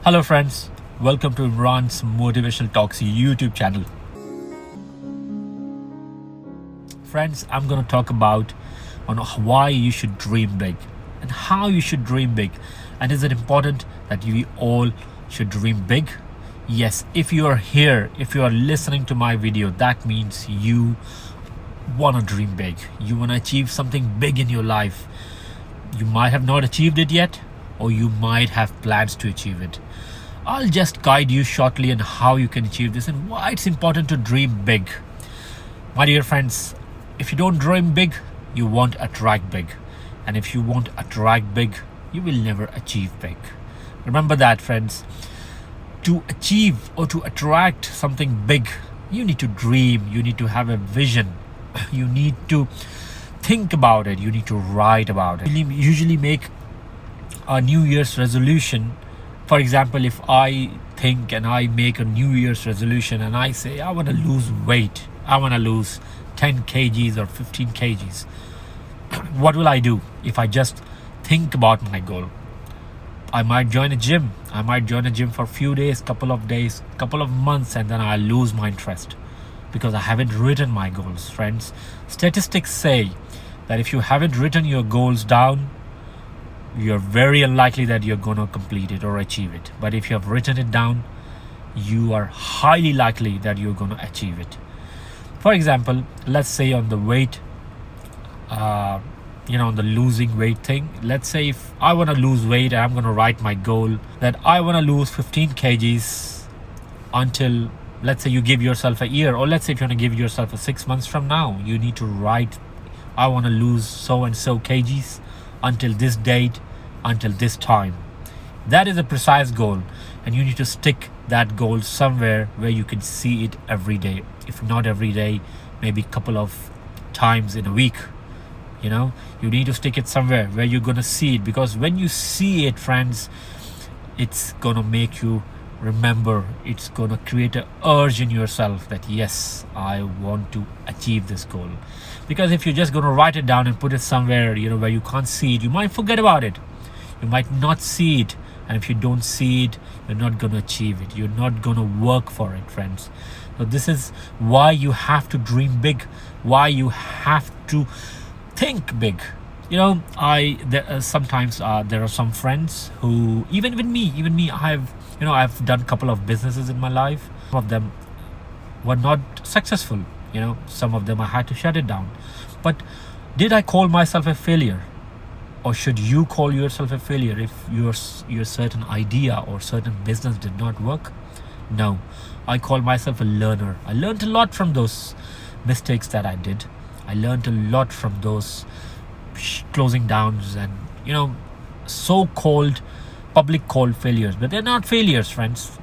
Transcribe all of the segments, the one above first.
Hello friends, welcome to Imran's Motivational Talks YouTube channel. Friends, I'm going to talk about on why you should dream big and how you should dream big. And is it important that we all should dream big? Yes, if you are here, if you are listening to my video, that means you want to dream big. You want to achieve something big in your life. You might have not achieved it yet, or you might have plans to achieve it. I'll just guide you shortly on how you can achieve this and why it's important to dream big. My dear friends, if you don't dream big, you won't attract big. And if you won't attract big, you will never achieve big. Remember that, friends. To achieve or to attract something big, you need to dream, you need to have a vision, you need to think about it, you need to write about it. Usually make a New Year's resolution. For example, if I think and I make a New Year's resolution and I say I want to lose weight, I want to lose 10 kgs or 15 kgs, what will I do if I just think about my goal? I might join a gym. I might join a gym for a few days, couple of months, and then I lose my interest because I haven't written my goals, friends. Statistics say that if you haven't written your goals down, you're very unlikely that you're going to complete it or achieve it. But if you have written it down, you are highly likely that you're going to achieve it. For example, let's say on the weight, on the losing weight thing. Let's say if I want to lose weight, I'm going to write my goal that I want to lose 15 kgs until, let's say you give yourself a year, or let's say if you want to give yourself a 6 months from now, you need to write, I want to lose so and so kgs until this date, until this time. That is a precise goal, and you need to stick that goal somewhere where you can see it every day. If not every day, maybe a couple of times in a week. You need to stick it somewhere where you're going to see it, because when you see it, friends, it's going to make you remember. It's going to create an urge in yourself that yes, I want to achieve this goal. Because if you're just going to write it down and put it somewhere where you can't see it, you might forget about it, you might not see it, and if you don't see it, you're not going to achieve it, you're not going to work for it, friends. So this is why you have to dream big, why you have to think big. Sometimes there are some friends who, even me, I've done a couple of businesses in my life. Some of them were not successful. Some of them I had to shut it down. But did I call myself a failure? Or should you call yourself a failure if your certain idea or certain business did not work? No, I call myself a learner. I learned a lot from those mistakes that I did. I learned a lot from those closing downs and so-called public called failures, but they're not failures, friends.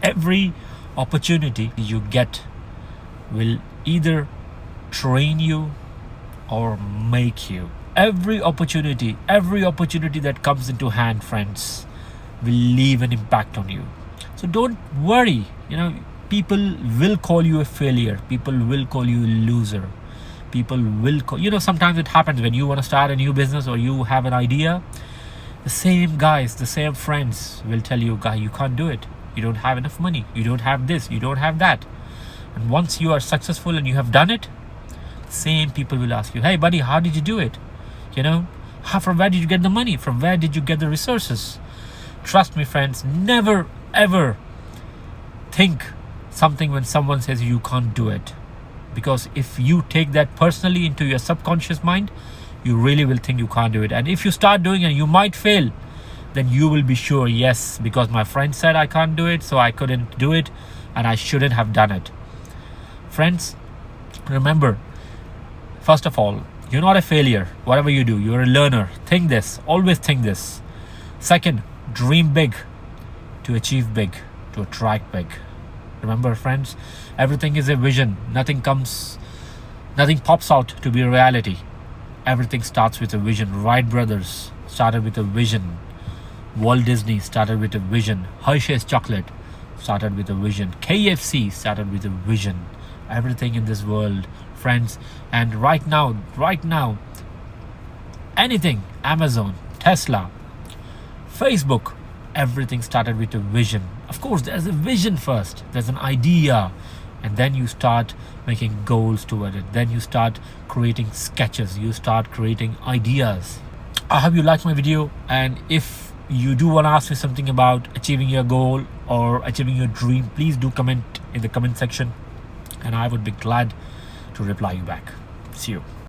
Every opportunity you get will either train you or make you. Every opportunity that comes into hand, friends, will leave an impact on you. So don't worry. People will call you a failure, people will call you a loser, people will call, sometimes it happens when you want to start a new business or you have an idea. The same guys, the same friends will tell you, guy, you can't do it, you don't have enough money, you don't have this, you don't have that. And once you are successful and you have done it, the same people will ask you, hey buddy, how did you do it? From where did you get the money? From where did you get the resources? Trust me, friends, never ever think something when someone says you can't do it. Because if you take that personally into your subconscious mind, you really will think you can't do it. And if you start doing it and you might fail, then you will be sure, yes, because my friend said I can't do it, so I couldn't do it and I shouldn't have done it. Friends, remember, first of all, you're not a failure. Whatever you do, you're a learner. Think this, always think this. Second, dream big to achieve big, to attract big. Remember, friends, everything is a vision. Nothing pops out to be a reality. Everything starts with a vision. Wright brothers started with a vision. Walt Disney started with a vision. Hershey's chocolate started with a vision. KFC started with a vision. Everything in this world, friends, and right now, anything, Amazon, Tesla, Facebook, everything started with a vision. Of course, there's a vision first, there's an idea, and then you start making goals toward it. Then you start creating sketches, you start creating ideas. I hope you liked my video, and if you do want to ask me something about achieving your goal or achieving your dream, please do comment in the comment section, and I would be glad to reply you back. See you.